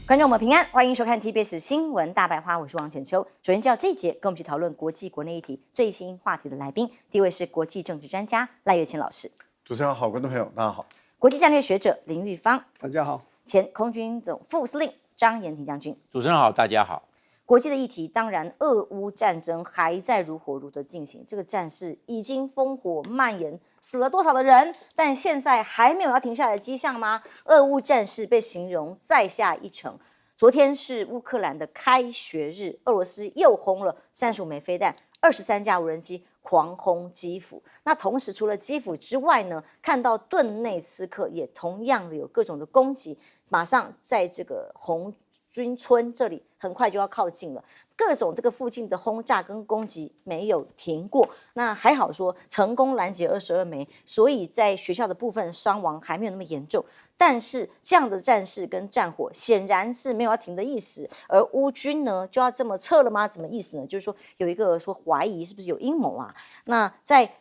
观众们平安，欢迎收看 TBS 新闻大白话，我是王浅秋。首先介绍这一节跟我们去讨论国际国内议题最新话题的来宾，第一位是国际政治专家赖岳清老师。主持人好，观众朋友大家好。国际战略学者林玉芳，大家好。前空军总副司令张延廷将军，主持人好，大家好。国际的议题，当然，俄乌战争还在如火如荼的进行，这个战事已经烽火蔓延，死了多少的人？但现在还没有要停下来的迹象吗？俄乌战事被形容再下一城。昨天是乌克兰的开学日，俄罗斯又轰了35枚飞弹，23架无人机狂轰基辅。那同时，除了基辅之外呢，看到顿内茨克也同样的有各种的攻击，马上在这个红军村这里很快就要靠近了，各种这个附近的轰炸跟攻击没有停过。那还好说成功拦截22枚，所以在学校的部分伤亡还没有那么严重。但是这样的战事跟战火显然是没有要停的意思，而乌军呢就要这么撤了吗？怎么意思呢？就是说有一个说怀疑是不是有阴谋啊？那在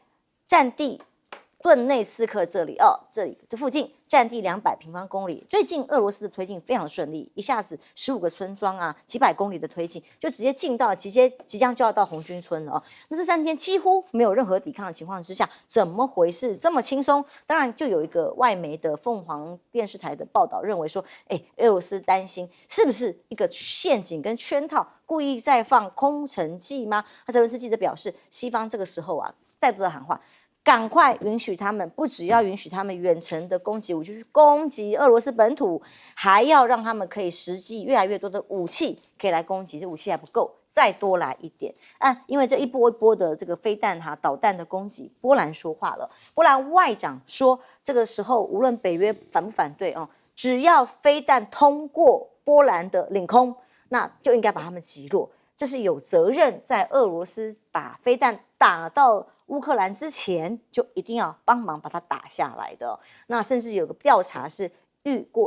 战地顿内斯克这里这附近占地200平方公里，最近俄罗斯的推进非常顺利，一下子15个村庄啊，几百公里的推进，就直接进到了即将就要到红军村了那这3天几乎没有任何抵抗的情况之下，怎么回事这么轻松？当然，就有一个外媒的凤凰电视台的报道认为说，俄罗斯担心是不是一个陷阱跟圈套，故意在放空城计吗？那泽连斯基记者表示，西方这个时候再度的喊话。赶快允许他们，不只要允许他们远程的攻击武器去攻击俄罗斯本土，还要让他们可以实际越来越多的武器可以来攻击。这武器还不够，再多来一点。因为这一波一波的这个飞弹导弹的攻击，波兰说话了。波兰外长说，这个时候无论北约反不反对只要飞弹通过波兰的领空，那就应该把他们击落。这是有责任在俄罗斯把飞弹打到乌克兰之前，就一定要帮忙把它打下来的。那甚至有个调查是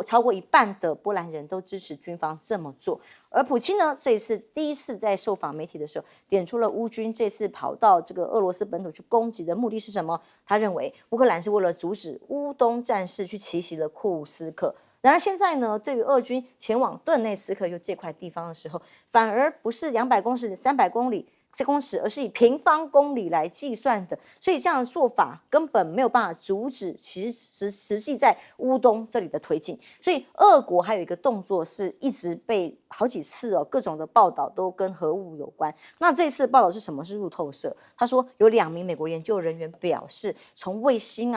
超过一半的波兰人都支持军方这么做。而普京呢，这次第一次在受访媒体的时候，点出了乌军这次跑到这个俄罗斯本土去攻击的目的是什么？他认为乌克兰是为了阻止乌东战事去奇袭了库斯克。然而现在呢，对于俄军前往顿内茨克就这块地方的时候，反而不是200公尺、300公里。公尺，而是以平方公里来计算的，所以这样的做法根本没有办法阻止实际在乌东这里的推进。所以俄国还有一个动作是一直被好几次各种的报道都跟核武有关。那这次的报道是什么？是路透社，他说有2名美国研究人员表示，从卫星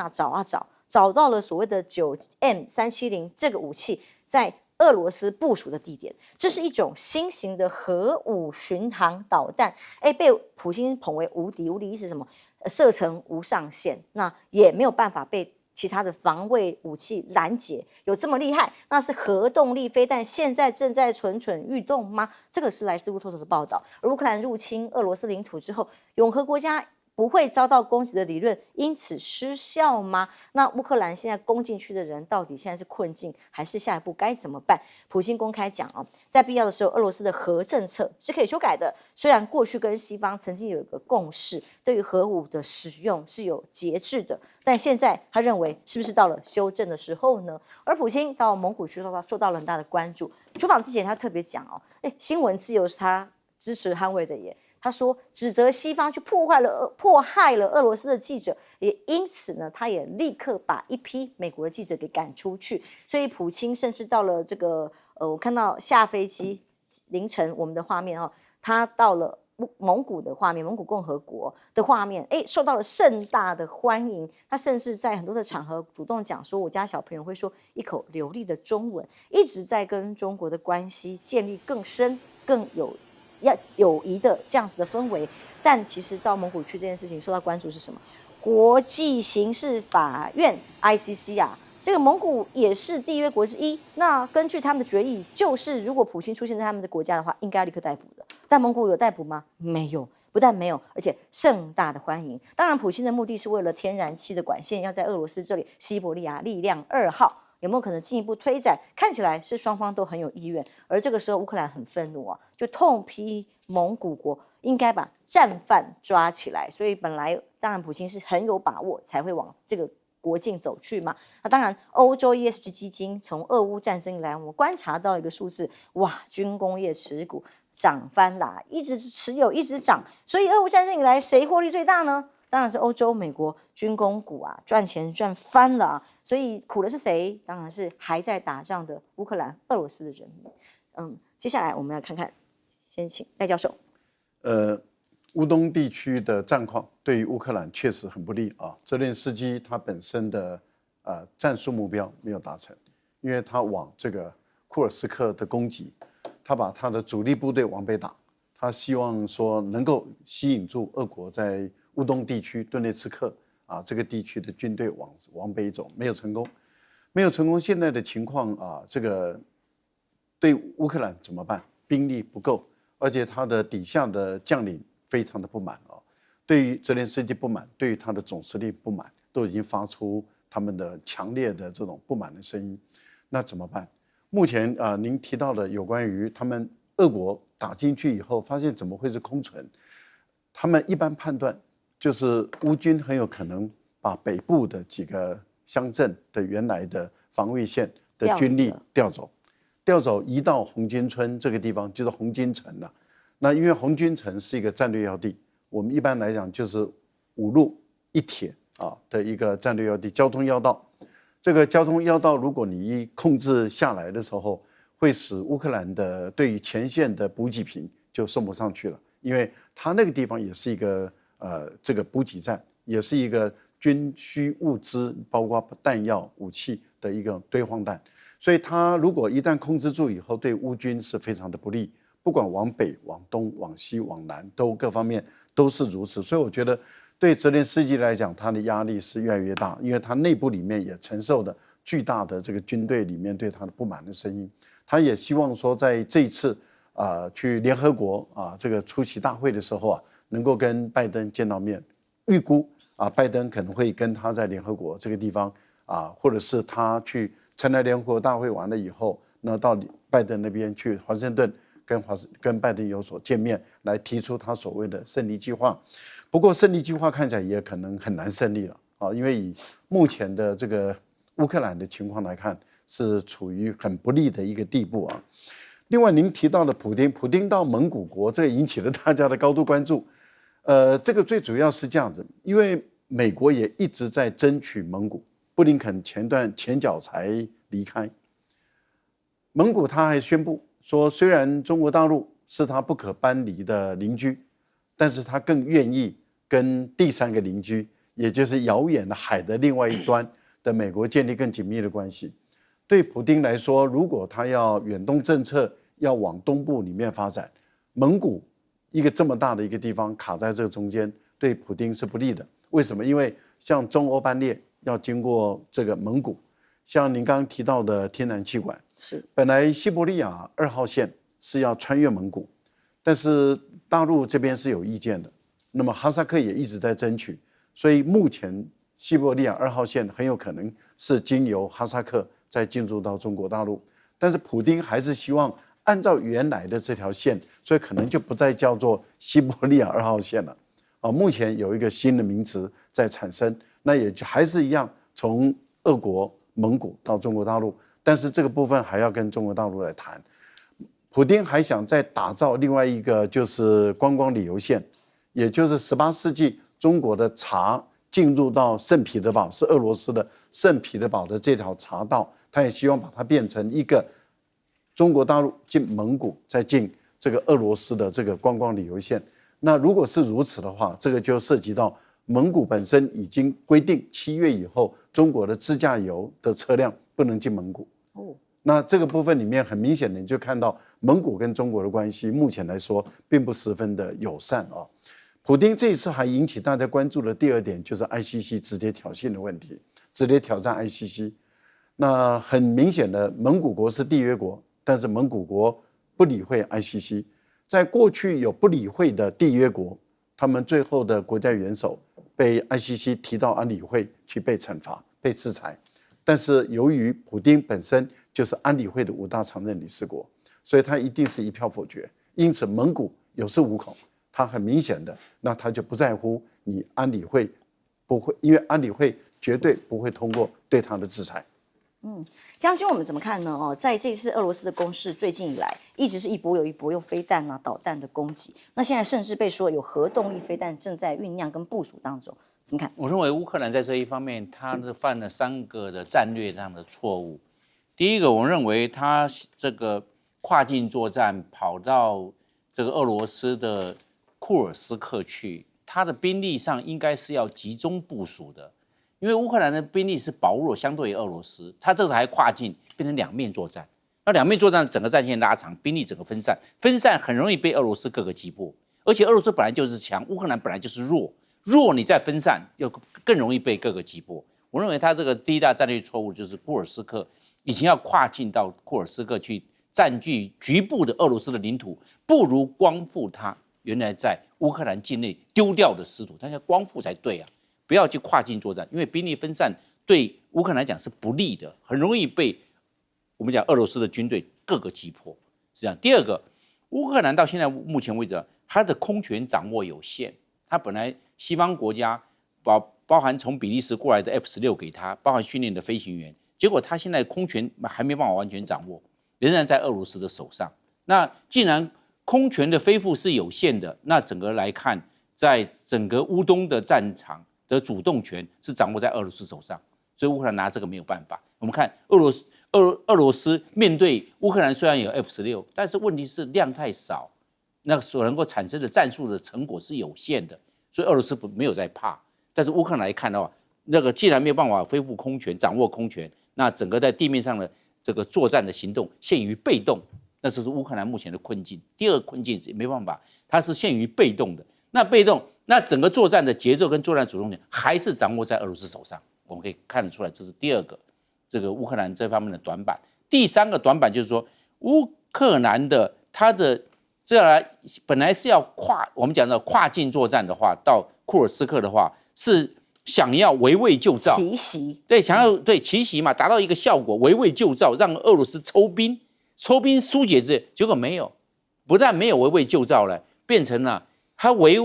找到了所谓的9M370这个武器在俄罗斯部署的地点，这是一种新型的核武巡航导弹，被普京捧为无敌。无敌是什么？射程无上限，那也没有办法被其他的防卫武器拦截，有这么厉害？那是核动力飞弹现在正在蠢蠢欲动吗？这个是来自路透社的报道。而乌克兰入侵俄罗斯领土之后，永和国家不会遭到攻击的理论因此失效吗？那乌克兰现在攻进去的人到底现在是困境，还是下一步该怎么办？普京公开讲在必要的时候，俄罗斯的核政策是可以修改的。虽然过去跟西方曾经有一个共识，对于核武的使用是有节制的，但现在他认为是不是到了修正的时候呢？而普京到蒙古去受到了很大的关注。出访之前他特别讲新闻自由是他支持捍卫的耶。他说，指责西方去迫害了俄罗斯的记者，也因此呢，他也立刻把一批美国的记者给赶出去。所以普京甚至到了这个我看到下飞机凌晨我们的画面他到了蒙古的画面，蒙古共和国的画面，受到了盛大的欢迎。他甚至在很多的场合主动讲说，我家小朋友会说一口流利的中文，一直在跟中国的关系建立更深、更友谊的这样子的氛围。但其实到蒙古去这件事情受到关注是什么？国际刑事法院 ICC 这个蒙古也是缔约国之一。那根据他们的决议，就是如果普京出现在他们的国家的话，应该要立刻逮捕的。但蒙古有逮捕吗？没有，不但没有，而且盛大的欢迎。当然，普京的目的是为了天然气的管线要在俄罗斯这里西伯利亚力量2号。有没有可能进一步推展？看起来是双方都很有意愿，而这个时候乌克兰很愤怒就痛批蒙古国应该把战犯抓起来。所以本来当然普京是很有把握才会往这个国境走去嘛。那当然，欧洲 ESG 基金从俄乌战争以来，我们观察到一个数字，哇，军工业持股涨翻啦，一直持有一直涨。所以俄乌战争以来，谁获利最大呢？当然是欧洲、美国军工股啊，赚钱赚翻了啊。所以苦的是谁？当然是还在打仗的乌克兰、俄罗斯的人民。接下来我们来看看，先请赖教授。乌东地区的战况对于乌克兰确实很不利啊。泽连斯基他本身的战术目标没有达成，因为他往这个库尔斯克的攻击，他把他的主力部队往北打，他希望说能够吸引住俄国在乌东地区顿涅茨克这个地区的军队往北走，没有成功，没有成功。现在的情况这个对乌克兰怎么办？兵力不够，而且他的底下的将领非常的不满对于泽连斯基不满，对于他的总司令不满，都已经发出他们的强烈的这种不满的声音。那怎么办？目前您提到的有关于他们俄国打进去以后，发现怎么会是空城？他们一般判断就是乌军很有可能把北部的几个乡镇的原来的防卫线的军力调走，移到红军村这个地方，就是红军城了。那因为红军城是一个战略要地，我们一般来讲就是5路1铁的一个战略要地，交通要道。这个交通要道，如果你一控制下来的时候，会使乌克兰的对于前线的补给品就送不上去了，因为它那个地方也是一个这个补给站，也是一个军需物资，包括弹药、武器的一个堆放弹。所以它如果一旦控制住以后，对乌军是非常的不利，不管往北、往东、往西、往南，都各方面都是如此。所以我觉得对泽连斯基来讲，他的压力是越来越大，因为他内部里面也承受的巨大的这个军队里面对他的不满的声音。他也希望说，在这一次去联合国这个出席大会的时候能够跟拜登见到面。预估拜登可能会跟他在联合国这个地方或者是他去参加联合国大会完了以后，那到拜登那边去华盛顿跟拜登有所见面，来提出他所谓的胜利计划。不过胜利计划看起来也可能很难胜利了因为以目前的这个乌克兰的情况来看，是处于很不利的一个地步另外，您提到的普丁到蒙古国，这个引起了大家的高度关注。这个最主要是这样子，因为美国也一直在争取蒙古。布林肯前脚才离开蒙古，他还宣布说，虽然中国大陆是他不可搬离的邻居，但是他更愿意跟第3个邻居，也就是遥远的海的另外一端的美国建立更紧密的关系。对普丁来说，如果他要远东政策要往东部里面发展，蒙古一个这么大的一个地方卡在这个中间，对普丁是不利的。为什么？因为像中欧班列要经过这个蒙古，像您刚刚提到的天然气管，是本来西伯利亚2号线是要穿越蒙古，但是大陆这边是有意见的，那么哈萨克也一直在争取，所以目前西伯利亚2号线很有可能是经由哈萨克再进入到中国大陆，但是普丁还是希望按照原来的这条线，所以可能就不再叫做西伯利亚2号线了目前有一个新的名词在产生，那也就还是一样，从俄国、蒙古到中国大陆，但是这个部分还要跟中国大陆来谈。普丁还想再打造另外一个就是观光旅游线，也就是18世纪中国的茶进入到圣彼得堡，是俄罗斯的圣彼得堡的这条茶道，他也希望把它变成一个中国大陆进蒙古再进这个俄罗斯的这个观光旅游线。那如果是如此的话，这个就涉及到蒙古本身已经规定7月以后，中国的自驾游的车辆不能进蒙古。那这个部分里面很明显的，你就看到蒙古跟中国的关系，目前来说并不十分的友善普丁这一次还引起大家关注的第2点，就是 ICC 直接挑衅的问题，直接挑战 ICC。那很明显的，蒙古国是缔约国，但是蒙古国不理会 ICC。在过去有不理会的缔约国，他们最后的国家元首被 ICC 提到安理会去被惩罚、被制裁。但是由于普丁本身就是安理会的5大常任理事国，所以他一定是一票否决。因此蒙古有恃无恐，他很明显的，那他就不在乎你安理会不会，因为安理会绝对不会通过对他的制裁。将军，我们怎么看呢？在这次俄罗斯的攻势最近以来，一直是一波又一波用飞弹导弹的攻击。那现在甚至被说有核动力飞弹正在酝酿跟部署当中，怎么看？我认为乌克兰在这一方面，他是犯了3个的战略上的错误。第一个，我认为他这个跨境作战跑到这个俄罗斯的库尔斯克去，他的兵力上应该是要集中部署的。因为乌克兰的兵力是薄弱，相对于俄罗斯，他这次还跨境变成两面作战。那两面作战，整个战线拉长，兵力整个分散，分散很容易被俄罗斯各个击破。而且俄罗斯本来就是强，乌克兰本来就是弱，弱你再分散，又更容易被各个击破。我认为他这个第一大战略错误就是库尔斯克已经要跨境到库尔斯克去占据局部的俄罗斯的领土，不如光复他原来在乌克兰境内丢掉的失土，他要光复才对啊。不要去跨境作战，因为兵力分散对乌克兰来讲是不利的，很容易被我们讲俄罗斯的军队各个击破。是这样。第二个，乌克兰到现在目前为止，它的空权掌握有限。它本来西方国家包含从比利时过来的 F-16给他，包含训练的飞行员，结果他现在空权还没办法完全掌握，仍然在俄罗斯的手上。那既然空权的恢复是有限的，那整个来看，在整个乌东的战场的主动权是掌握在俄罗斯手上，所以乌克兰拿这个没有办法。我们看俄罗斯面对乌克兰虽然有 F-16，但是问题是量太少，那所能够产生的战术的成果是有限的，所以俄罗斯没有在怕。但是乌克兰来看的话，那个既然没有办法恢复空权、掌握空权，那整个在地面上的这个作战的行动陷于被动，那这是乌克兰目前的困境。第二个困境也没办法，它是陷于被动的。那被动，那整个作战的节奏跟作战主动权还是掌握在俄罗斯手上，我们可以看得出来，这是第二个这个乌克兰这方面的短板。第三个短板就是说，乌克兰的它的这来本来是要我们讲的跨境作战的话，到库尔斯克的话是想要围魏救赵，奇袭，对，想要对奇袭嘛，达到一个效果，围魏救赵，让俄罗斯抽兵疏解结果没有，不但没有围魏救赵了，变成了他围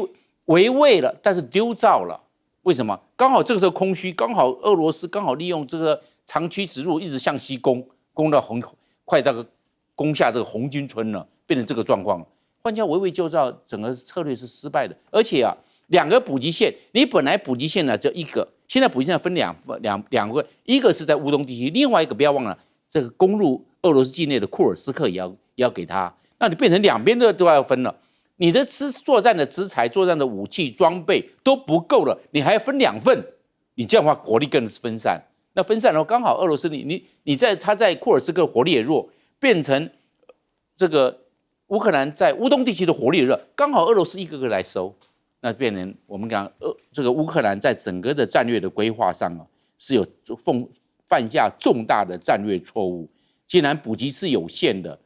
魏了，但是丢赵了。为什么？刚好这个时候空虚，刚好俄罗斯刚好利用这个长驱直入，一直向西攻到快到攻下这个红军村了，变成这个状况了。换叫围魏救赵，整个策略是失败的。而且啊，两个补给线，你本来补给线呢只有一个，现在补给线分两个，一个是在乌东地区，另外一个不要忘了，这个攻入俄罗斯境内的库尔斯克也要给他，那你变成两边都要分了。你的作战的资材、作战的武器装备都不够了，你还要分2份，你这样的话国力更分散。那分散的话，刚好俄罗斯他在库尔斯克火力也弱，变成这个乌克兰在乌东地区的火力也弱，刚好俄罗斯一个个来收，那变成我们讲这个乌克兰在整个的战略的规划上啊，是有犯下重大的战略错误。既然补给是有限的，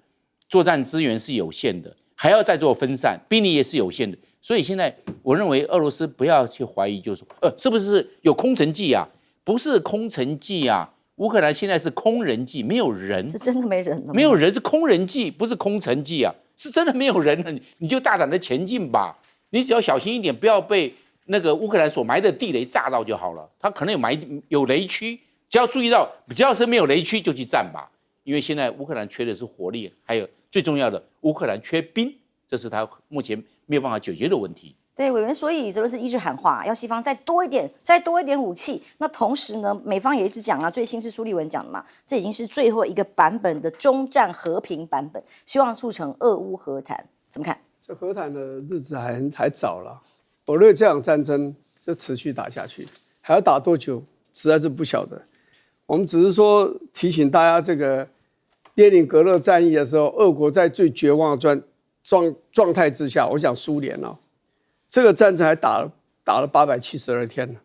作战资源是有限的，还要再做分散，兵力也是有限的，所以现在我认为俄罗斯不要去怀疑，就是说，是不是有空城计啊？不是空城计啊，乌克兰现在是空人计，没有人，是真的没人了吗？没有人是空人计，不是空城计啊，是真的没有人了，你就大胆的前进吧，你只要小心一点，不要被那个乌克兰所埋的地雷炸到就好了。他可能有雷区，只要注意到，只要是没有雷区就去战吧，因为现在乌克兰缺的是火力，还有最重要的，乌克兰缺兵，这是他目前没有办法解决的问题。对，委员，所以泽连斯基一直喊话，要西方再多一点武器。那同时呢，美方也一直讲啊，最新是苏立文讲的嘛，这已经是最后一个版本的中战和平版本，希望促成俄乌和谈，怎么看？这和谈的日子还早了，我认为这场战争就持续打下去，还要打多久，实在是不晓得。我们只是说提醒大家，这个列宁格勒战役的时候，俄国在最绝望的状态之下，我讲苏联啊，这个战争还打了872天呢。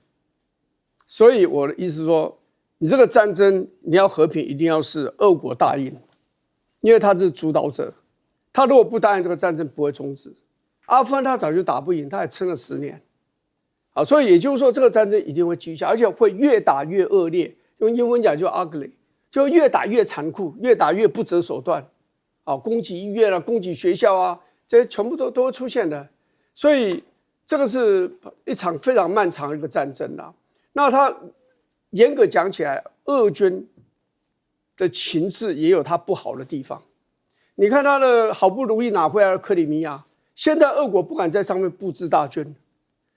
所以我的意思是说，你这个战争你要和平，一定要是俄国答应，因为他是主导者。他如果不答应，这个战争不会终止。阿富汗他早就打不赢，他还撑了10年。好，所以也就是说，这个战争一定会继续下，而且会越打越恶劣。用英文讲就 ugly， 就越打越残酷，越打越不择手段。好，攻击医院啊，攻击学校啊，这些全部都会出现的。所以这个是一场非常漫长的一个战争啦。那他严格讲起来，俄军的情势也有它不好的地方。你看他的好不容易拿回来的克里米亚，现在俄国不敢在上面布置大军。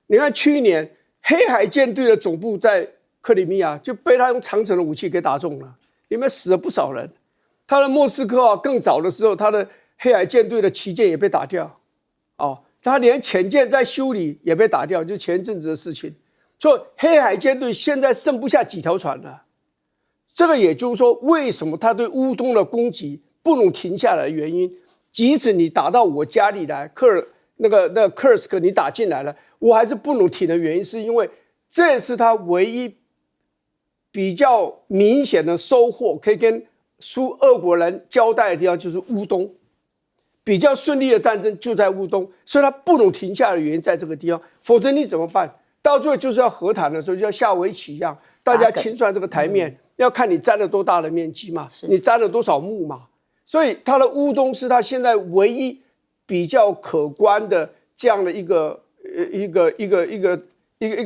你看去年黑海舰队的总部在克里米亚就被他用长城的武器给打中了，里面死了不少人。他的莫斯科更早的时候，他的黑海舰队的旗舰也被打掉。他连潜舰在修理也被打掉，就前一阵子的事情。所以黑海舰队现在剩不下几条船了。这个也就是说，为什么他对乌东的攻击不能停下来的原因。即使你打到我家里来，那个克尔斯克你打进来了，我还是不能停的原因，是因为这是他唯一比较明显的收获，可以跟俄国人交代的地方就是乌东。比较顺利的战争就在乌东，所以他不能停下的原因在这个地方，否则你怎么办？到最后就是要和谈的时候，就像下围棋一样，大家清算这个台面，要看你占了多大的面积嘛，你占了多少目嘛。所以他的乌东是他现在唯一比较可观的这样的一个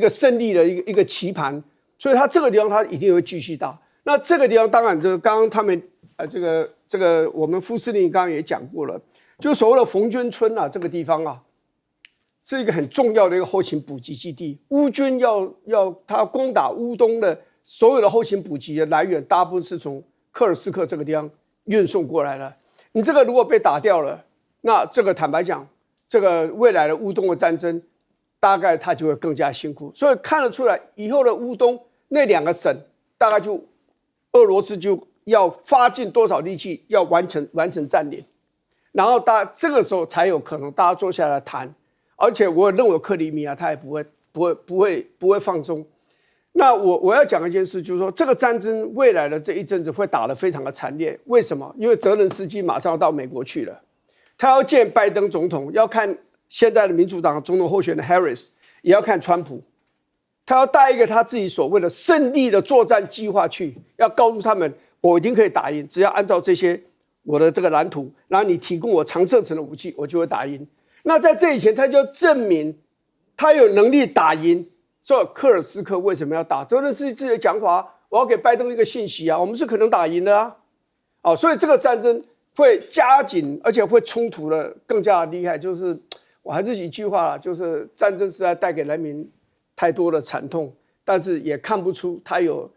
胜利的一个棋盘，所以他这个地方他一定会继续打。那这个地方当然就是刚刚他们这个我们副司令刚刚也讲过了。就所谓的冯娟村这个地方是一个很重要的一个后勤补给基地。乌军要他攻打乌东的所有的后勤补给的来源，大部分是从克尔斯克这个地方运送过来的。你这个如果被打掉了，那这个坦白讲，这个未来的乌东的战争，大概他就会更加辛苦。所以看得出来，以后的乌东那2个省，大概就俄罗斯就要发尽多少力气，要完成占领。然后这个时候才有可能大家坐下来谈，而且我认为克里米亚他也不会放松。那我要讲一件事，就是说这个战争未来的这一阵子会打得非常的惨烈。为什么？因为泽连斯基马上要到美国去了，他要见拜登总统，要看现在的民主党总统候选人 Harris， 也要看川普。他要带一个他自己所谓的胜利的作战计划去，要告诉他们我一定可以打赢，只要按照这些我的这个蓝图，然后你提供我长射程的武器，我就会打赢。那在这以前，他就要证明他有能力打赢。所以克尔斯克为什么要打？泽连斯基自己的讲法，我要给拜登一个信息我们是可能打赢的所以这个战争会加紧，而且会冲突的更加厉害。就是我还是一句话就是战争实在带给人民太多的惨痛，但是也看不出它有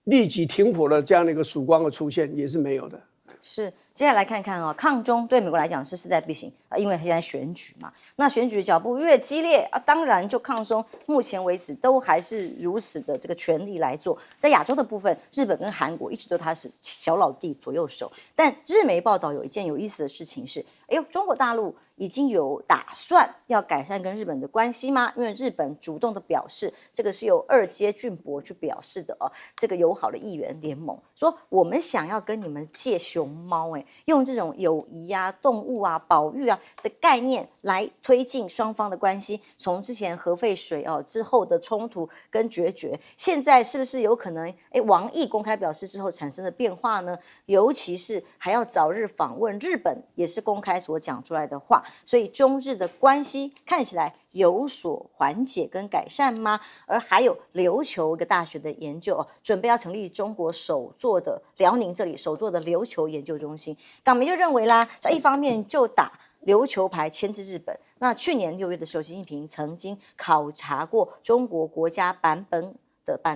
立即停火的这样的一个曙光的出现，也是没有的。是，接下来看看抗中对美国来讲是势在必行因为现在选举嘛，那选举的脚步越激烈当然就抗中目前为止都还是如此的这个全力来做。在亚洲的部分，日本跟韩国一直都他是小老弟左右手，但日媒报道有一件有意思的事情是，中国大陆已经有打算要改善跟日本的关系吗？因为日本主动的表示，这个是由二阶俊博去表示的这个友好的议员联盟说，我们想要跟你们借熊猫用这种友谊动物保育的概念来推进双方的关系。从之前核废水之后的冲突跟决绝，现在是不是有可能王毅公开表示之后产生的变化呢？尤其是还要早日访问日本，也是公开所讲出来的话，所以中日的关系看起来有所缓解跟改善吗？而还有琉球一个大学的研究准备要成立中国首座的辽宁这里首座的琉球研究中心。港媒就认为啦，这一方面就打琉球牌牵制日本。那去年6月的时候，习近平曾经考察过中国国家版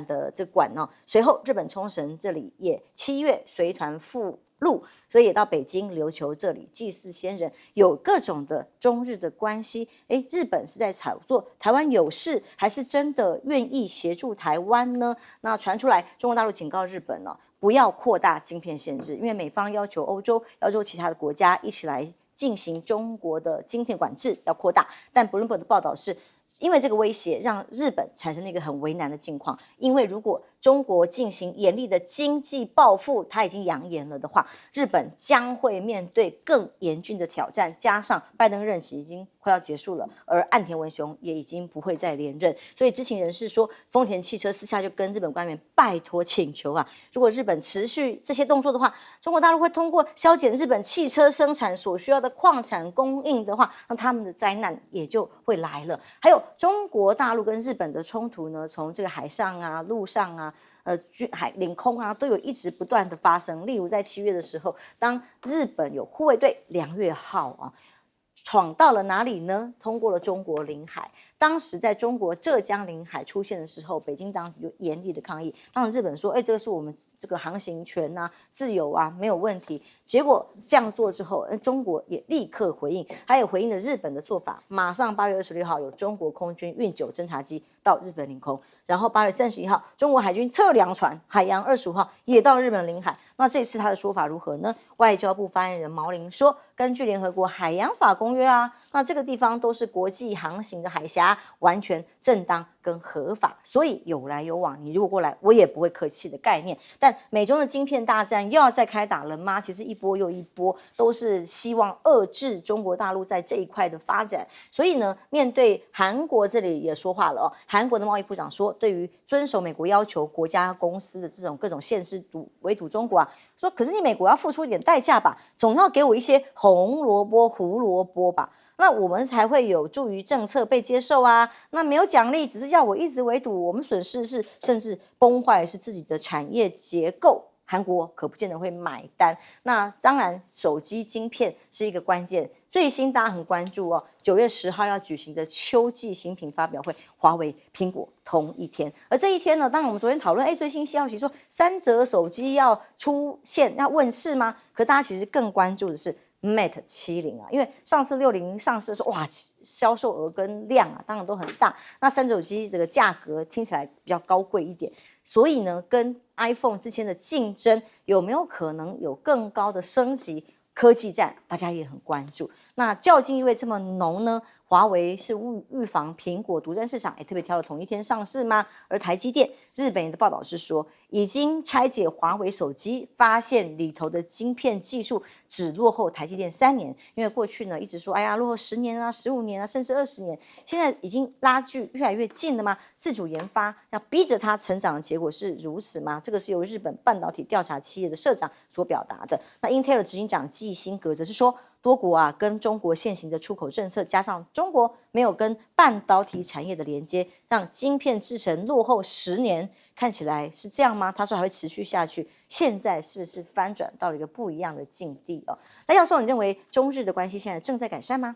的这馆随后日本冲绳这里也7月随团赴陆，所以也到北京琉球这里祭祀先人，有各种的中日的关系。日本是在炒作台湾有事，还是真的愿意协助台湾呢？那传出来，中国大陆警告日本不要扩大晶片限制，因为美方要求欧洲、其他的国家一起来进行中国的晶片管制，要扩大。但 Bloomberg 的报道是，因为这个威胁让日本产生了一个很为难的境况，因为如果中国进行严厉的经济报复，它已经扬言了的话，日本将会面对更严峻的挑战，加上拜登任期已经快要结束了，而岸田文雄也已经不会再连任，所以知情人士说，丰田汽车私下就跟日本官员拜托请求啊，如果日本持续这些动作的话，中国大陆会通过削减日本汽车生产所需要的矿产供应的话，那他们的灾难也就会来了。还有中国大陆跟日本的冲突呢，从这个海上啊、陆上啊。海领空啊，都有一直不断的发生。例如在7月的时候，当日本有护卫队2月号啊，闯到了哪里呢？通过了中国领海。当时在中国浙江领海出现的时候，北京当局就严厉的抗议。当时日本说：“这个是我们这个航行权啊、自由啊，没有问题。”结果这样做之后，中国也立刻回应，还有回应的日本的做法。马上8月26号有中国空军运9侦察机到日本领空，然后8月31号中国海军测量船海洋25号也到日本领海。那这次他的说法如何呢？外交部发言人毛宁说：“根据联合国海洋法公约啊，那这个地方都是国际航行的海峡。”完全正当跟合法，所以有来有往，你如果过来，我也不会客气的概念。但美中的晶片大战又要再开打了吗？其实一波又一波，都是希望遏制中国大陆在这一块的发展。所以呢，面对韩国这里也说话了哦，韩国的贸易部长说，对于遵守美国要求国家公司的这种各种限制围堵中国啊，说可是你美国要付出一点代价吧，总要给我一些红萝卜胡萝卜吧。那我们才会有助于政策被接受啊。那没有奖励，只是要我一直围堵，我们损失是甚至崩坏是自己的产业结构。韩国可不见得会买单。那当然，手机晶片是一个关键。最新大家很关注哦，9月10号要举行的秋季新品发表会，华为、苹果同一天。而这一天呢，当然我们昨天讨论，最新消息说3折手机要出现要问世吗？可大家其实更关注的是。Mate 70啊，因为上次60上市的时候，哇，销售额跟量啊，当然都很大。那3手机这个价格听起来比较高贵一点，所以呢，跟 iPhone 之间的竞争有没有可能有更高的升级？科技战大家也很关注。那较劲意味这么浓呢？华为是预防苹果独占市场，也特别挑了同一天上市吗？而台积电，日本的报道是说，已经拆解华为手机，发现里头的晶片技术只落后台积电3年。因为过去呢一直说，落后10年啊、15年啊，甚至20年，现在已经拉距越来越近了吗？自主研发要逼着它成长的结果是如此吗？这个是由日本半导体调查企业的社长所表达的。那 Intel 的执行长季辛格则是说，多国啊跟中国现行的出口政策，加上中国没有跟半导体产业的连接，让晶片制程落后10年，看起来是这样吗？他说还会持续下去。现在是不是翻转到了一个不一样的境地哦？赖教授，你认为中日的关系现在正在改善吗？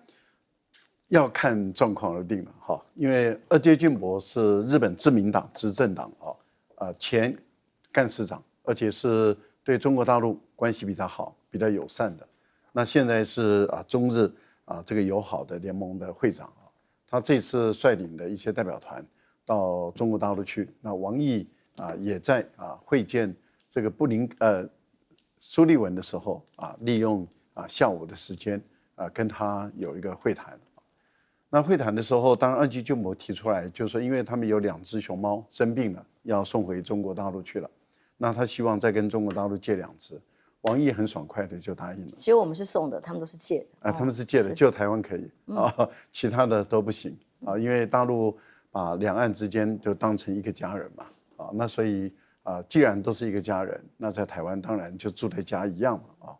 要看状况而定了哈，因为二阶俊博是日本自民党执政党前干事长，而且是对中国大陆关系比较好、比较友善的。那现在是中日这个友好的联盟的会长他这次率领的一些代表团到中国大陆去。那王毅也在会见这个苏利文的时候利用下午的时间跟他有一个会谈。那会谈的时候，当然二阶俊博提出来，就是说因为他们有2只熊猫生病了，要送回中国大陆去了，那他希望再跟中国大陆借2只。王毅很爽快的就答应了。只有我们是送的，他们都是借的。他们是借的，就台湾可以其他的都不行因为大陆把两岸之间就当成一个家人嘛那所以既然都是一个家人，那在台湾当然就住在家一样嘛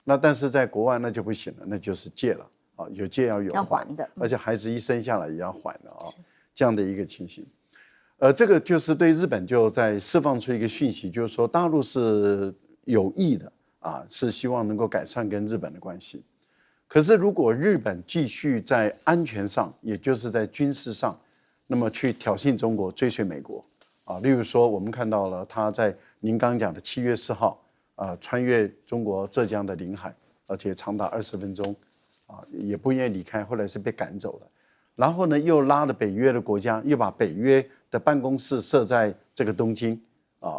那但是在国外那就不行了，那就是借了有借要有还的，而且孩子一生下来也要还的这样的一个情形。这个就是对日本就在释放出一个讯息，就是说大陆是有意的是希望能够改善跟日本的关系。可是如果日本继续在安全上，也就是在军事上，那么去挑衅中国、追随美国例如说我们看到了他在您刚讲的7月4号穿越中国浙江的领海，而且长达20分钟也不愿意离开，后来是被赶走的。然后呢，又拉了北约的国家，又把北约的办公室设在这个东京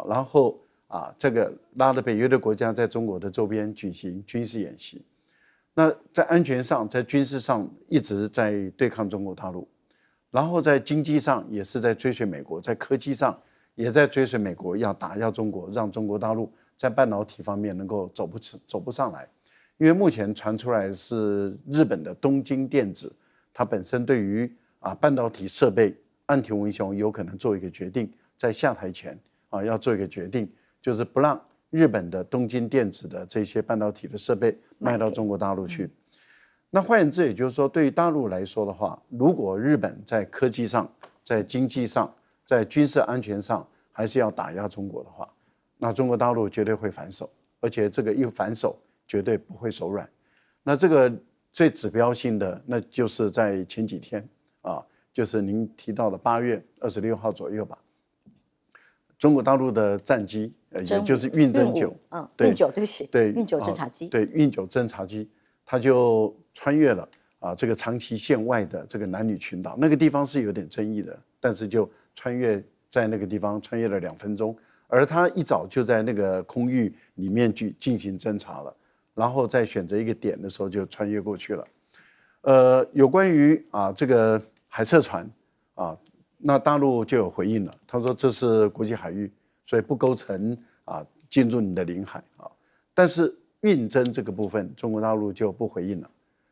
然后这个拉了北约的国家在中国的周边举行军事演习。那在安全上，在军事上一直在对抗中国大陆，然后在经济上也是在追随美国，在科技上也在追随美国，要打压中国，让中国大陆在半导体方面能够走不上来。因为目前传出来的是日本的东京电子，它本身对于半导体设备，岸田文雄有可能做一个决定，在下台前要做一个决定，就是不让日本的东京电子的这些半导体的设备卖到中国大陆去。那换言之，也就是说，对于大陆来说的话，如果日本在科技上、在经济上、在军事安全上还是要打压中国的话，那中国大陆绝对会反手，而且这个一反手绝对不会手软。那这个最指标性的，那就是在前几天就是您提到的8月26号左右吧，中国大陆的战机，也就是运9，运9，对不起，对，运9侦察机，对，运9侦察机，它就穿越了这个长崎县外的这个男女群岛，那个地方是有点争议的，但是就穿越在那个地方穿越了2分钟，而它一早就在那个空域里面去进行侦察了，然后在选择一个点的时候就穿越过去了。有关于这个海测船那大陆就有回应了，他说这是国际海域，所以不构成进入你的领海但是运侦这个部分，中国大陆就不回应了。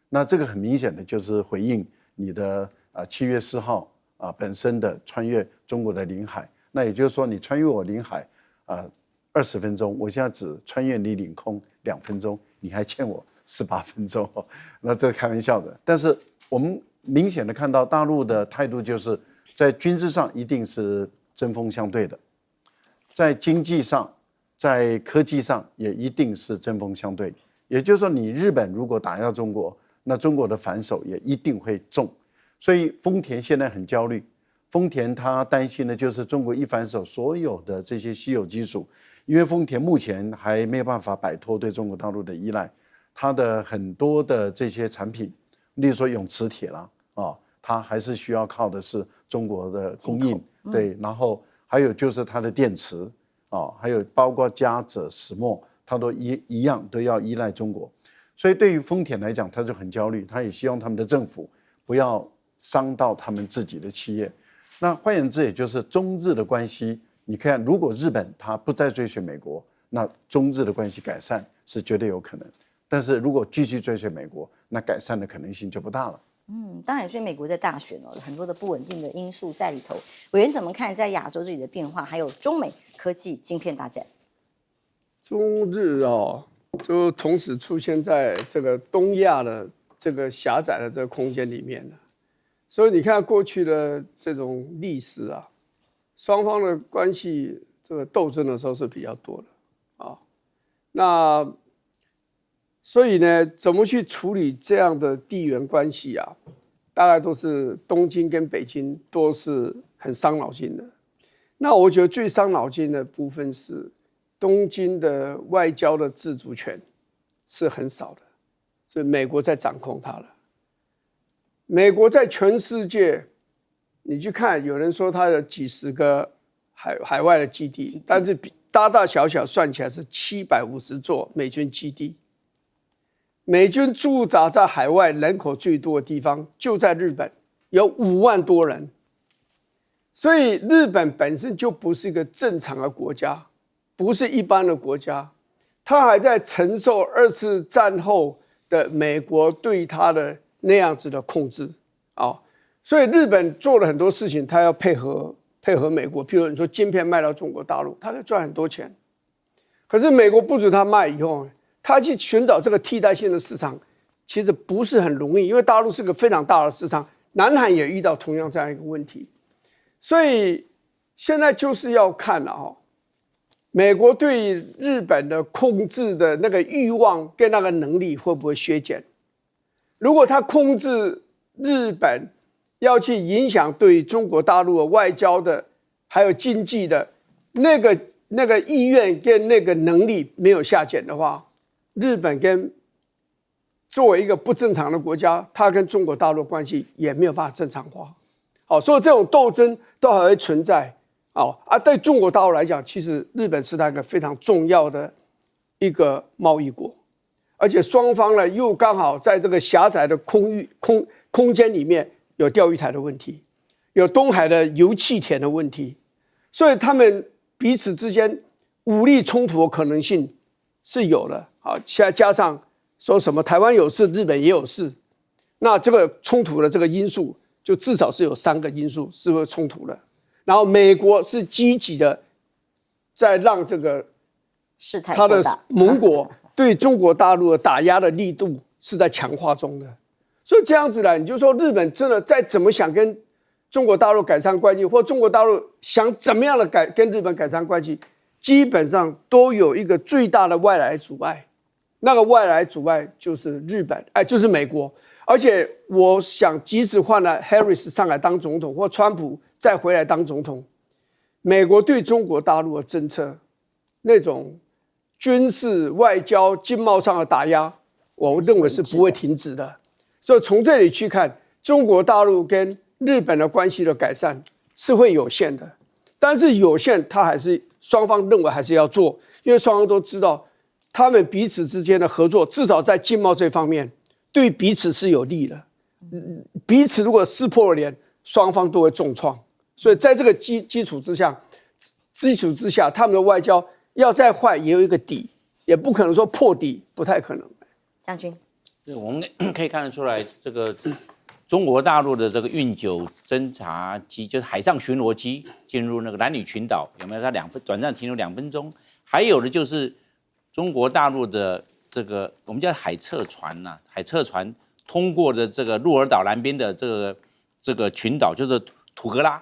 那这个很明显的就是回应你的7月4号本身的穿越中国的领海。那也就是说，你穿越我领海20分钟，我现在只穿越你领空2分钟，你还欠我18分钟那这是开玩笑的。但是我们明显的看到大陆的态度就是在军事上一定是针锋相对的，在经济上，在科技上也一定是针锋相对。也就是说，你日本如果打压中国，那中国的反手也一定会重。所以丰田现在很焦虑，丰田他担心的就是中国一反手，所有的这些稀有金属，因为丰田目前还没有办法摆脱对中国大陆的依赖，它的很多的这些产品，例如说永磁铁啦它还是需要靠的是中国的供应，对，然后还有就是它的电池还有包括嘉泽、石墨，它都一样都要依赖中国。所以对于丰田来讲，他就很焦虑，他也希望他们的政府不要伤到他们自己的企业。那换言之，也就是中日的关系，你看，如果日本他不再追随美国，那中日的关系改善是绝对有可能。但是如果继续追随美国，那改善的可能性就不大了。当然，所以美国在大选很多的不稳定的因素在里头。委员怎么看在亚洲这里的变化，还有中美科技晶片大战？中日就同时出现在这个东亚的这个狭窄的这个空间里面了。所以你看过去的这种历史双方的关系这个斗争的时候是比较多的那所以呢，怎么去处理这样的地缘关系大概都是东京跟北京都是很伤脑筋的。那我觉得最伤脑筋的部分是东京的外交的自主权是很少的，所以美国在掌控它了。美国在全世界，你去看，有人说它有几十个海外的基地，但是大大小小算起来是750座美军基地。美军驻扎在海外人口最多的地方就在日本，有5万多人。所以日本本身就不是一个正常的国家，不是一般的国家，它还在承受2次战后的美国对它的那样子的控制所以日本做了很多事情，它要配合美国。譬如你说晶片卖到中国大陆，它可以赚很多钱，可是美国不准它卖以后，他去寻找这个替代性的市场，其实不是很容易，因为大陆是个非常大的市场，南韩也遇到同样这样一个问题，所以现在就是要看了美国对日本的控制的那个欲望跟那个能力会不会削减？如果他控制日本，要去影响对中国大陆的外交的，还有经济的那个意愿跟那个能力没有下减的话，日本跟作为一个不正常的国家，它跟中国大陆关系也没有办法正常化。所以这种斗争都还会存在。对中国大陆来讲，其实日本是它一个非常重要的一个贸易国，而且双方呢又刚好在这个狭窄的空间里面有钓鱼台的问题，有东海的油气田的问题，所以他们彼此之间武力冲突的可能性是有的。现在加上说什么台湾有事，日本也有事，那这个冲突的这个因素，就至少是有3个因素是会冲突的。然后美国是积极的在让这个事态他的扩大盟国对中国大陆的打压的力度是在强化中的。所以这样子呢，你就说日本真的再怎么想跟中国大陆改善关系，或中国大陆想怎么样的跟日本改善关系，基本上都有一个最大的外来阻碍。那个外来阻碍就是日本，就是美国。而且我想，即使换了 Harris 上来当总统，或川普再回来当总统，美国对中国大陆的政策，那种军事、外交、经贸上的打压，我认为是不会停止的。所以从这里去看，中国大陆跟日本的关系的改善是会有限的，但是有限，它还是双方认为还是要做，因为双方都知道，他们彼此之间的合作，至少在经贸这方面，对彼此是有利的。彼此如果撕破了脸，双方都会重创。所以在这个基础之下，他们的外交要再坏，也有一个底，也不可能说破底，不太可能。将军，对，我们可以看得出来，这个中国大陆的这个运九侦察机，就是海上巡逻机进入那个南女群岛，有没有？它短暂停留2分钟。还有的就是中国大陆的这个我们叫海测船呐、海测船通过的这个鹿儿岛南边的这个群岛，就是土格拉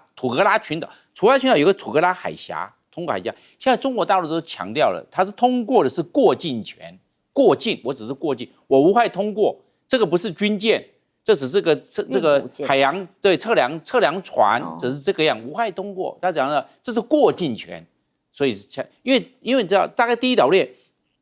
群岛。土格拉群岛有个土格拉海峡，通过海峡。现在中国大陆都强调了，它是通过的是过境权，过境，我只是过境，我无害通过，这个不是军舰。这只是这个海洋对测量船，只是这个样无害通过。他讲了，这是过境权，所以因为你知道，大概第一岛链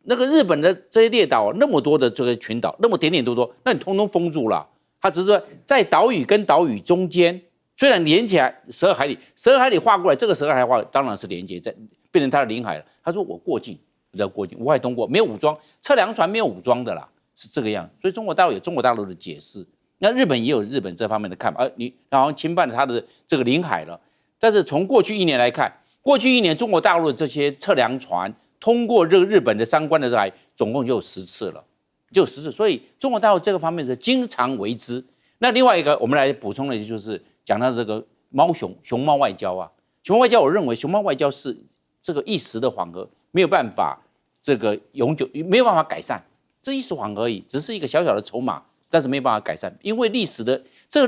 那个日本的这些列岛那么多的这个群岛，那么点多，那你通通封住了。他只是说在岛屿跟岛屿中间，虽然连起来12海里，12海里划过来，这个12海里划当然是连接在变成他的领海了。他说我过境，不叫过境，无害通过，没有武装，测量船没有武装的啦，是这个样。所以中国大陆有中国大陆的解释。那日本也有日本这方面的看法，你然后侵犯了他的这个领海了。但是从过去1年来看，过去1年中国大陆的这些测量船通过这个日本的相关的海，总共就有10次了，就10次。所以中国大陆这个方面是经常为之。那另外一个，我们来补充的就是讲到这个熊猫外交啊，熊猫外交，我认为熊猫外交是这个一时的缓和，没有办法这个永久，没有办法改善，这一时缓和而已，只是一个小小的筹码。但是没办法改善，因为历史的这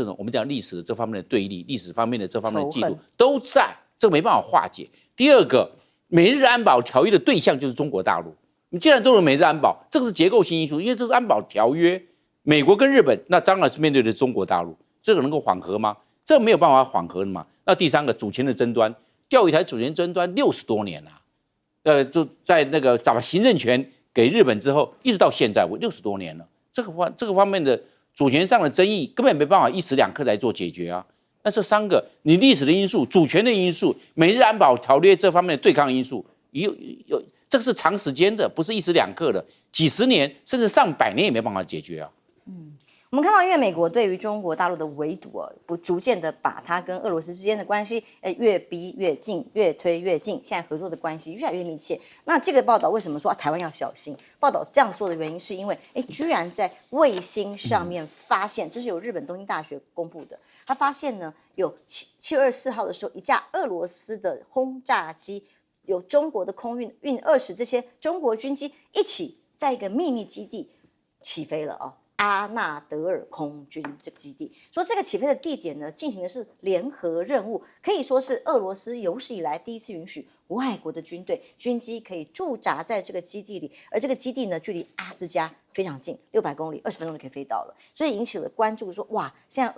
种我们讲历史的这方面的对立，历史方面的这方面的记录都在，这个没办法化解。第二个，美日安保条约的对象就是中国大陆。你既然都有美日安保，这个是结构性因素，因为这是安保条约，美国跟日本那当然是面对的中国大陆，这个能够缓和吗？这个没有办法缓和的嘛。那第三个，主权的争端，钓鱼台主权争端60多年了，就在那个把行政权给日本之后，一直到现在60多年了，这个方面的主权上的争议根本没办法一时两刻来做解决啊。那这3个，你历史的因素、主权的因素、美日安保条约这方面的对抗因素，这个是长时间的，不是一时两刻的，几十年甚至上百年也没办法解决啊。我们看到，因为美国对于中国大陆的围堵不逐渐的把它跟俄罗斯之间的关系，越逼越近，越推越近，现在合作的关系越来越密切。那这个报道为什么说台湾要小心？报道这样做的原因是因为，居然在卫星上面发现，这是由日本东京大学公布的，他发现呢，有7月24号的时候，一架俄罗斯的轰炸机，有中国的空运运20这些中国军机一起在一个秘密基地起飞了啊。阿纳德尔空军这个基地，说这个起飞的地点呢，进行的是联合任务，可以说是俄罗斯有史以来第一次允许外国的军机可以驻扎在这个基地里，而这个基地呢，距离阿斯加非常近，600公里，20分钟就可以飞到了，所以引起了关注说，哇，现在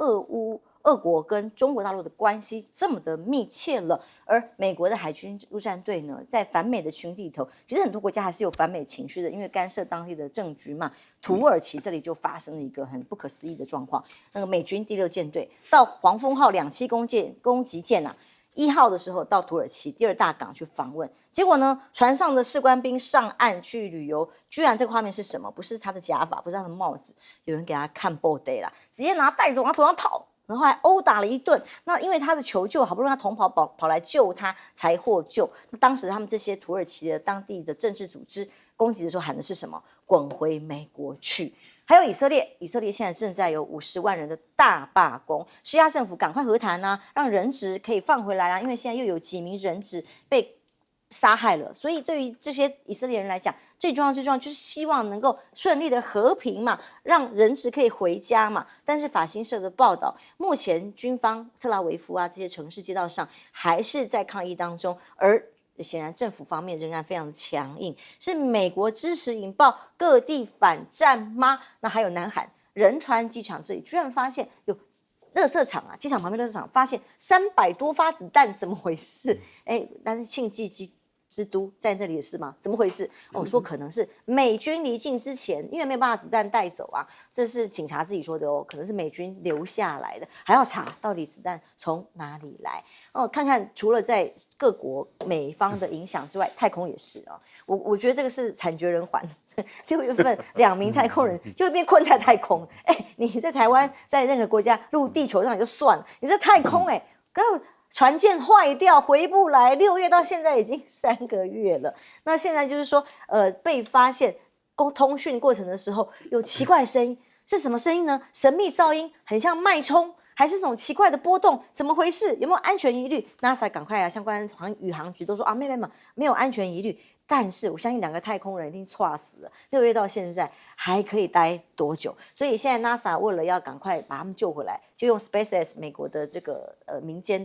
俄国跟中国大陆的关系这么的密切了，而美国的海军陆战队呢，在反美的群体里头，其实很多国家还是有反美情绪的，因为干涉当地的政局嘛。土耳其这里就发生了一个很不可思议的状况，那个美军第6舰队到黄蜂号2栖攻击舰1号的时候到土耳其第2大港去访问，结果呢，船上的士官兵上岸去旅游，居然这个画面是什么？不是他的假发，不是他的帽子，有人给他看 body 啦，直接拿袋子往他头上套。然后还殴打了一顿，那因为他的求救，好不容易他同袍跑来救他才获救。那当时他们这些土耳其的当地的政治组织攻击的时候喊的是什么？滚回美国去！还有以色列，以色列现在正在有50万人的大罢工，施压政府赶快和谈啊，让人质可以放回来啦，因为现在又有几名人质被杀害了，所以对于这些以色列人来讲，最重要就是希望能够顺利的和平嘛，让人质可以回家嘛。但是法新社的报道，目前军方特拉维夫啊这些城市街道上还是在抗议当中，而显然政府方面仍然非常的强硬，是美国支持引爆各地反战吗？那还有南韩仁川机场这里居然发现有垃圾场啊，机场旁边垃圾场发现300多发子弹，怎么回事？但是庆忌之都在那里的是吗？怎么回事？说可能是美军离境之前，因为没有办法子弹带走啊，这是警察自己说的哦，可能是美军留下来的，还要查到底子弹从哪里来看看除了在各国美方的影响之外，太空也是啊。我觉得这个是惨绝人寰，6月份2名太空人就变困在太空。你在台湾在任何国家陆地球上也就算了，你在太空船舰坏掉回不来，6月到现在已经3个月了。那现在就是说，被发现通讯过程的时候有奇怪的声音，是什么声音呢？神秘噪音，很像脉冲，还是这种奇怪的波动？怎么回事？有没有安全疑虑 ？NASA 赶快相关宇航局都说没有安全疑虑。但是我相信2个太空人一定猝死了。6月到现在还可以待多久？所以现在 NASA 为了要赶快把他们救回来，就用 SpaceX 美国的这个民间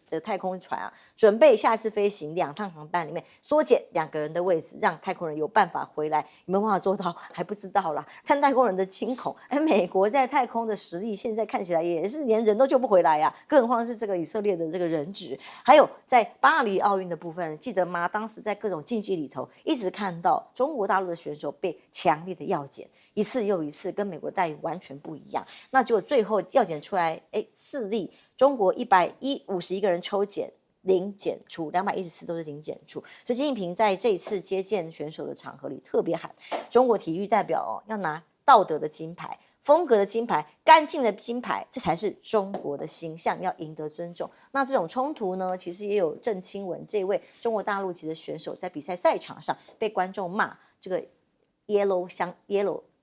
的太空船啊，准备下次飞行2趟航班里面缩减2个人的位置，让太空人有办法回来。有没有办法做到还不知道啦。看太空人的惊恐，美国在太空的实力现在看起来也是连人都救不回来呀，更何况是这个以色列的这个人质。还有在巴黎奥运的部分，记得吗？当时在各种竞技里头一直看到中国大陆的选手被强烈的药检，一次又一次，跟美国待遇完全不一样。那结果最后药检出来，4例，中国151个人抽检零检出，214都是零检出。所以习近平在这一次接见选手的场合里特别喊，中国体育代表要拿道德的金牌、风格的金牌、干净的金牌，这才是中国的形象，要赢得尊重。那这种冲突呢，其实也有郑钦文这位中国大陆籍的选手在比赛赛场上被观众骂这个 yellow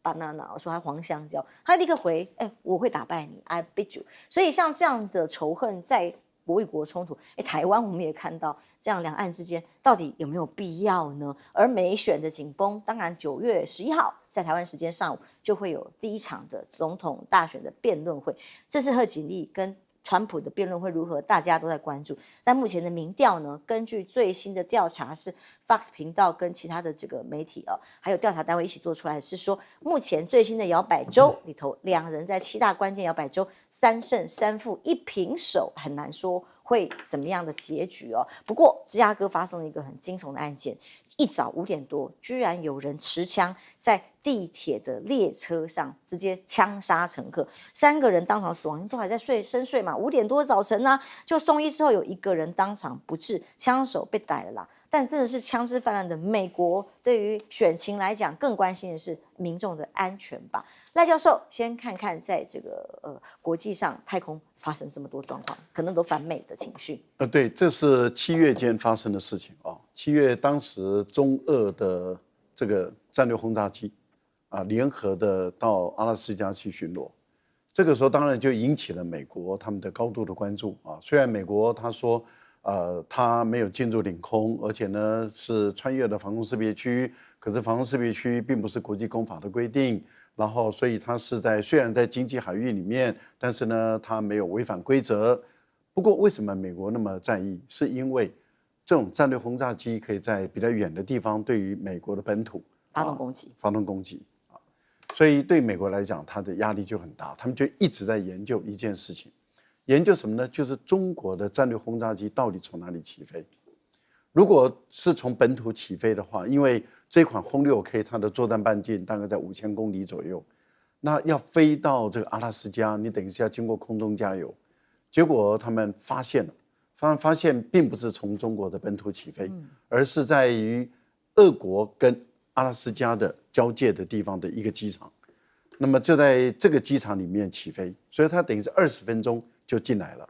banana， 我说他黄香蕉，他立刻回，我会打败你 ，I beat you。所以像这样的仇恨在国与国冲突，台湾我们也看到，这样两岸之间到底有没有必要呢？而美选的紧绷，当然9月11号在台湾时间上午就会有第一场的总统大选的辩论会。这次贺锦丽跟川普的辩论会如何，大家都在关注。但目前的民调呢，根据最新的调查是 Fox 频道跟其他的这个媒体还有调查单位一起做出来，是说目前最新的摇摆州里头，2人在7大关键摇摆州3胜3负1平手，很难说会怎么样的结局不过芝加哥发生了一个很惊悚的案件，一早5点多，居然有人持枪在地铁的列车上直接枪杀乘客，3个人当场死亡，都还在深睡嘛，5点多早晨啊，就送医之后有1个人当场不治，枪手被逮了啦。但真的是枪支泛滥的美国，对于选情来讲，更关心的是民众的安全吧。赖教授，先看看在这个国际上太空发生这么多状况，可能都反美的情绪。对，这是7月间发生的事情7月当时中俄的这个战略轰炸机联合的到阿拉斯加去巡逻，这个时候当然就引起了美国他们的高度的关注虽然美国他说他没有进入领空，而且呢是穿越了防空识别区，可是防空识别区并不是国际公法的规定，然后所以它是虽然在经济海域里面，但是呢它没有违反规则。不过为什么美国那么在意？是因为这种战略轰炸机可以在比较远的地方对于美国的本土发动攻击所以对美国来讲，它的压力就很大，他们就一直在研究一件事情。研究什么呢？就是中国的战略轰炸机到底从哪里起飞？如果是从本土起飞的话，因为这款轰6K 它的作战半径大概在5000公里左右，那要飞到这个阿拉斯加，你等于是要经过空中加油。结果他们发现并不是从中国的本土起飞，而是在于俄国跟阿拉斯加的交界的地方的一个机场。那么就在这个机场里面起飞，所以它等于是20分钟就进来了。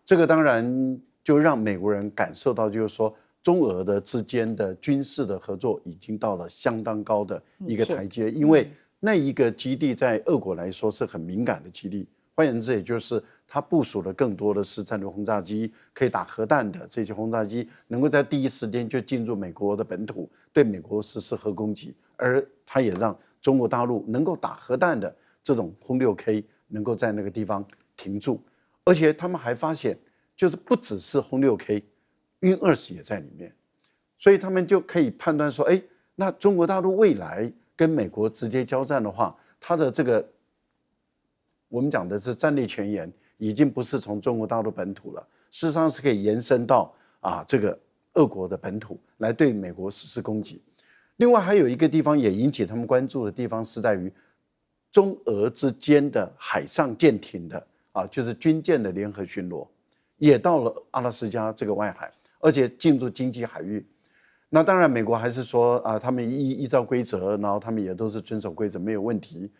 这个当然就让美国人感受到，就是说中俄之间的军事的合作已经到了相当高的一个台阶，因为那一个基地在俄国来说是很敏感的基地。换言之，也就是它部署的更多的是战略轰炸机，可以打核弹的这些轰炸机，能够在第一时间就进入美国的本土，对美国实施核攻击。而它也让中国大陆能够打核弹的这种轰6K能够在那个地方停住。而且他们还发现，就是不只是轰6K，运20也在里面，所以他们就可以判断说，哎，那中国大陆未来跟美国直接交战的话，它的这个我们讲的是战略前沿，已经不是从中国大陆本土了，事实上是可以延伸到这个俄国的本土来对美国实施攻击。另外还有一个地方也引起他们关注的地方是在于中俄之间的海上舰艇的就是军舰的联合巡逻，也到了阿拉斯加这个外海，而且进入经济海域。那当然美国还是说他们依照规则，然后他们也都是遵守规则，没有问题。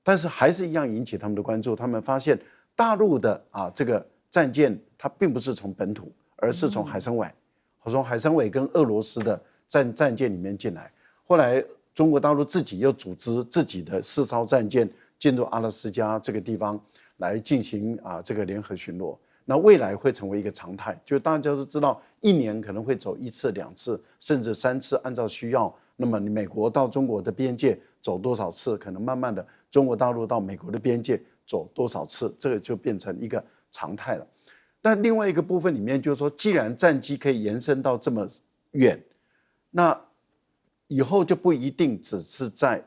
但是还是一样引起他们的关注，他们发现大陆的这个战舰它并不是从本土，而是从海参崴，从海参崴跟俄罗斯的战舰里面进来。后来中国大陆自己又组织自己的4艘战舰进入阿拉斯加这个地方来进行这个联合巡逻。那未来会成为一个常态，就大家都知道1年可能会走1次、2次，甚至3次，按照需要。那么美国到中国的边界走多少次，可能慢慢的中国大陆到美国的边界走多少次，这个就变成一个常态了。但另外一个部分里面就是说，既然战机可以延伸到这么远，那以后就不一定只是在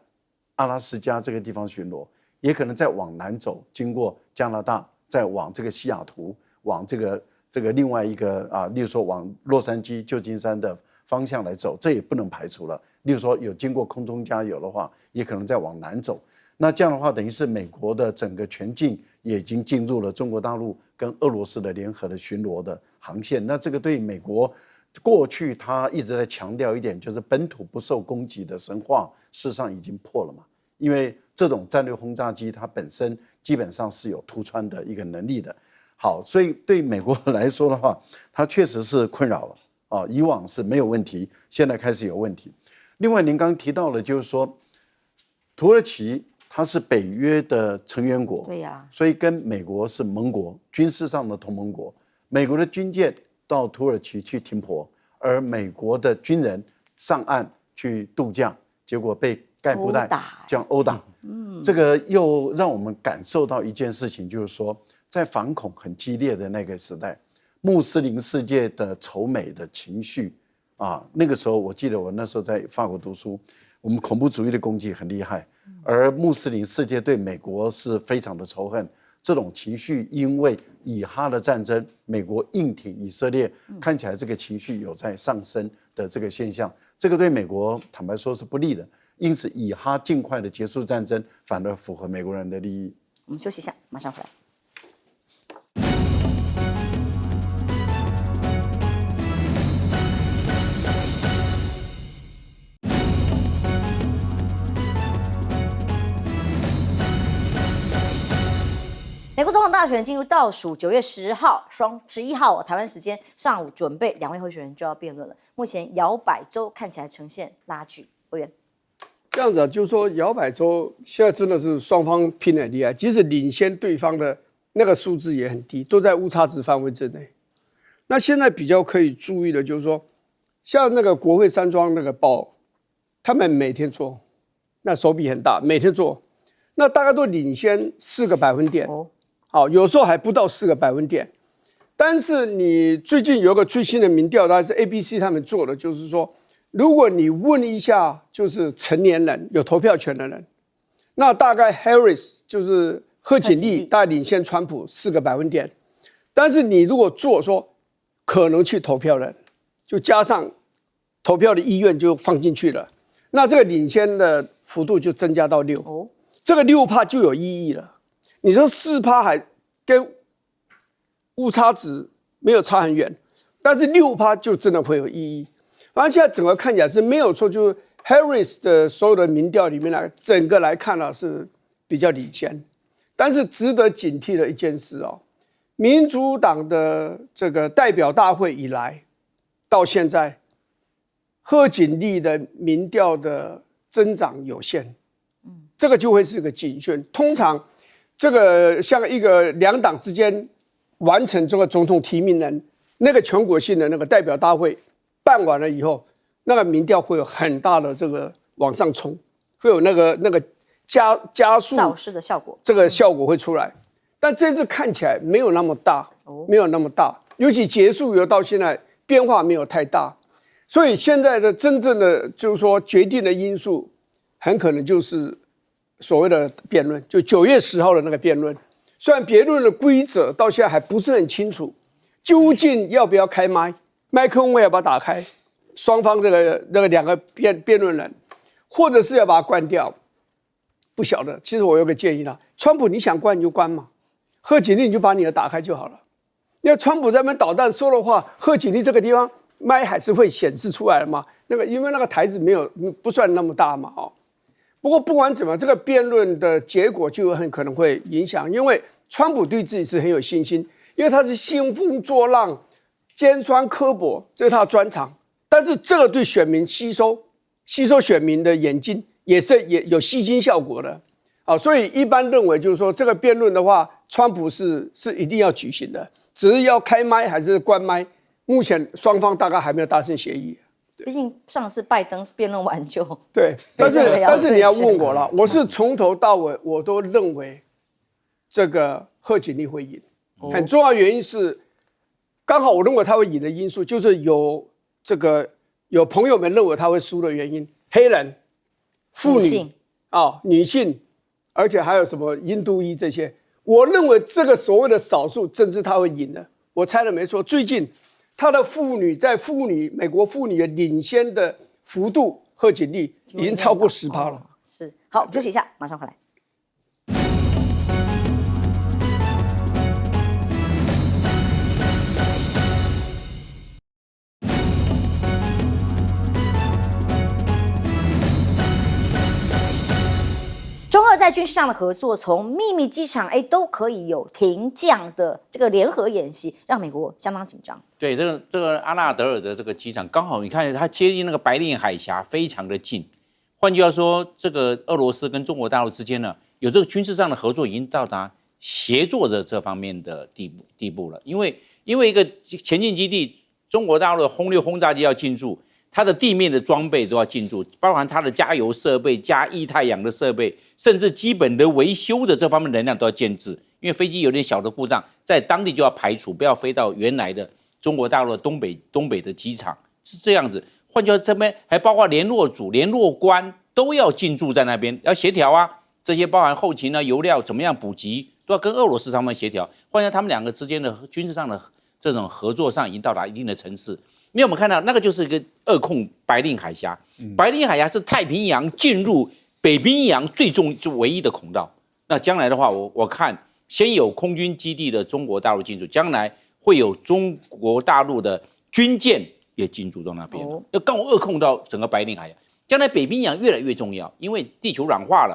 阿拉斯加这个地方巡逻，也可能再往南走，经过加拿大，再往这个西雅图，往这个另外一个例如说往洛杉矶、旧金山的方向来走，这也不能排除了。例如说有经过空中加油的话，也可能再往南走。那这样的话，等于是美国的整个全境也已经进入了中国大陆跟俄罗斯的联合的巡逻的航线。那这个对美国过去他一直在强调一点，就是本土不受攻击的神话，事实上已经破了嘛。因为这种战略轰炸机它本身基本上是有突穿的一个能力的。好，所以对美国来说的话，它确实是困扰了以往是没有问题，现在开始有问题。另外，您刚刚提到了，就是说，土耳其它是北约的成员国，对呀，所以跟美国是盟国，军事上的同盟国。美国的军舰到土耳其去停泊，而美国的军人上岸去度假，结果被盖布带这样殴打。这个又让我们感受到一件事情，就是说，在反恐很激烈的那个时代，穆斯林世界的仇美的情绪。那个时候我记得我那时候在法国读书，我们恐怖主义的攻击很厉害，而穆斯林世界对美国是非常的仇恨。这种情绪因为以哈的战争，美国硬挺以色列，看起来这个情绪有在上升的这个现象，这个对美国坦白说是不利的。因此，以哈尽快的结束战争，反而符合美国人的利益。我们休息一下，马上回来。美国总统大选进入倒数，9月10号、11号台湾时间上午，准备2位候选人就要辩论了。目前摇摆州看起来呈现拉锯，委员。这样子就是说摇摆州现在真的是双方拼得很厉害，即使领先对方的那个数字也很低，都在误差值范围之内。那现在比较可以注意的就是说，像那个国会山庄那个报，他们每天做，那手笔很大，每天做，那大概都领先4个百分点。好，有时候还不到4个百分点。但是你最近有个最新的民调，大概是 ABC 他们做的，就是说，如果你问一下，就是成年人有投票权的人，那大概 Harris 就是贺锦丽大概领先川普4个百分点。但是你如果做说可能去投票人，就加上投票的意愿就放进去了，那这个领先的幅度就增加到6。这个6%就有意义了。你说4%还跟误差值没有差很远，但是6%就真的会有意义。反正现在整个看起来是没有错，就是 Harris 的所有的民调里面整个来看是比较领先。但是值得警惕的一件事民主党的这个代表大会以来到现在，贺锦丽的民调的增长有限，这个就会是一个警讯。通常，这个像一个两党之间完成这个总统提名人那个全国性的那个代表大会办完了以后，那个民调会有很大的这个往上冲，会有那个加速造势的效果，这个效果会出来。但这次看起来没有那么大，没有那么大，尤其结束以后到现在变化没有太大，所以现在的真正的就是说决定的因素，很可能就是所谓的辩论，就9月10号的那个辩论。虽然辩论的规则到现在还不是很清楚，究竟要不要开麦克风要不要打开，双方那个两个辩论人，或者是要把它关掉，不晓得。其实我有个建议啦，川普你想关你就关嘛，贺锦丽你就把你的打开就好了。因为川普在那边捣蛋说的话，贺锦丽这个地方麦还是会显示出来的嘛。因为那个台子不算那么大嘛，哦。不过不管怎么，这个辩论的结果就很可能会影响，因为川普对自己是很有信心，因为他是兴风作浪、尖酸刻薄，这是他的专长。但是这个对选民吸收选民的眼睛也有吸睛效果的。啊，所以一般认为就是说，这个辩论的话，川普是一定要举行的，只是要开麦还是关麦，目前双方大概还没有达成协议。毕竟上次拜登是辩论完就对，但是你要问我了，我是从头到尾我都认为这个贺锦丽会赢，很重要的原因是，刚好我认为他会赢的因素就是有朋友们认为他会输的原因，黑人、妇女女性，而且还有什么印度裔这些，我认为这个所谓的少数政治他会赢的，我猜的没错。最近他的美国妇女的领先的幅度，贺锦丽已经超过10%了。是，好，休息一下，马上回来。中俄在军事上的合作，从秘密机场都可以有停降的这个联合演习，让美国相当紧张。对，这个阿纳德尔的这个机场，刚好你看它接近那个白令海峡，非常的近。换句话说，这个俄罗斯跟中国大陆之间呢，有这个军事上的合作，已经到达协作的这方面的地步了。因为一个前进基地，中国大陆的轰炸机要进驻。它的地面的装备都要进驻，包含它的加油设备、加液态氧的设备，甚至基本的维修的这方面能量都要建置。因为飞机有点小的故障，在当地就要排除，不要飞到原来的中国大陆的东北的机场，是这样子。换句话说，这边还包括联络组、联络官都要进驻在那边，要协调啊。这些包含后勤啊、油料怎么样补给，都要跟俄罗斯他们协调。换句话说，他们两个之间的军事上的这种合作上已经到达一定的层次。因为我们看到那个就是一个扼控白令海峡，白令海峡是太平洋进入北冰洋唯一的孔道。那将来的话，我看先有空军基地的中国大陆进驻，将来会有中国大陆的军舰也进驻到那边，要刚好扼控到整个白令海峡。将来北冰洋越来越重要，因为地球软化了，